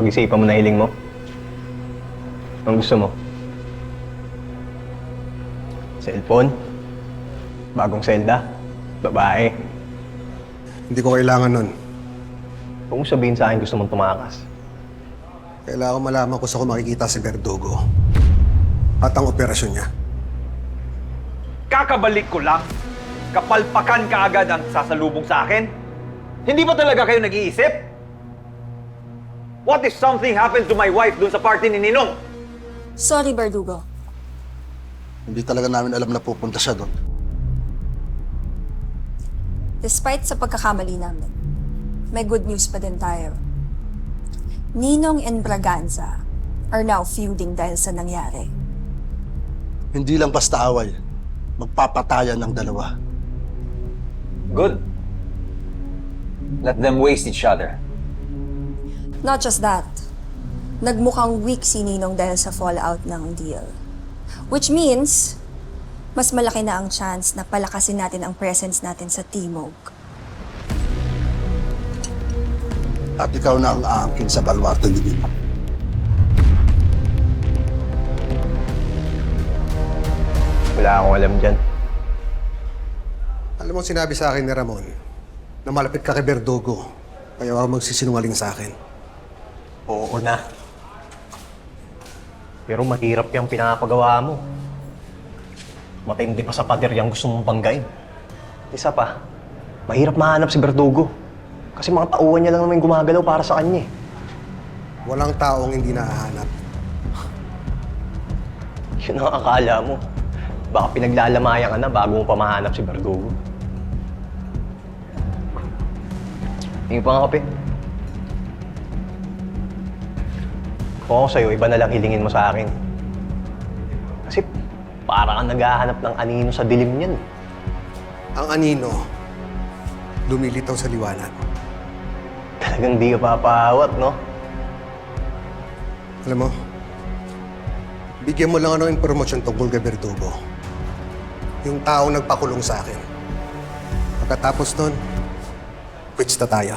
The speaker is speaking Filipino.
Pag-isipan mo na hiling mo. Ang gusto mo? Cellphone? Bagong selda? Babae? Hindi ko kailangan nun. Kung sabihin sa akin gusto mong tumakas. Kailangan ko malaman kung saan ko makikita si Verdugo. At ang operasyon niya. Kakabalik ko lang. Kapalpakan ka agad ang sasalubong sa akin. Hindi ba talaga kayo nag-iisip? What if something happens to my wife dun sa party ni Ninong? Sorry, Verdugo. Hindi talaga namin alam na pupunta siya doon. Despite sa pagkakamali namin, may good news pa din tayo. Ninong and Braganza are now feuding dahil sa nangyari. Hindi lang basta away. Magpapatayan ng dalawa. Good. Let them waste each other. Not just that, nagmukhang weak si Ninong dahil sa fallout ng deal. Which means, mas malaki na ang chance na palakasin natin ang presence natin sa Timog. At ikaw na ang aangkin sa balwarte ni Nino. Wala akong alam dyan. Alam mo, sinabi sa akin ni Ramon na malapit ka kay Verdugo. Kaya ako magsisinungaling sa akin. Oo na. Pero mahirap yung pinapagawa mo. Matindi pa sa pader yung gusto mong banggain. Isa pa, mahirap mahanap si Verdugo. Kasi mga tauhan niya lang naman yung gumagalaw para sa kanya eh. Walang taong hindi nahahanap. Yun ang akala mo. Baka pinaglalamayan ka na bago mo pa mahanap si Verdugo. Hingi pa nga kape. Kung ako sa'yo, iba na lang hilingin mo sa akin. Kasi para kang naghahanap ng anino sa dilim niyan. Ang anino, lumilitaw sa liwanag. Talagang di ka papawat, no? Alam mo, bigyan mo lang ng impormasyon tungkol kay Verdugo. Yung taong nagpakulong sa akin. Pagkatapos nun, quits na tayo.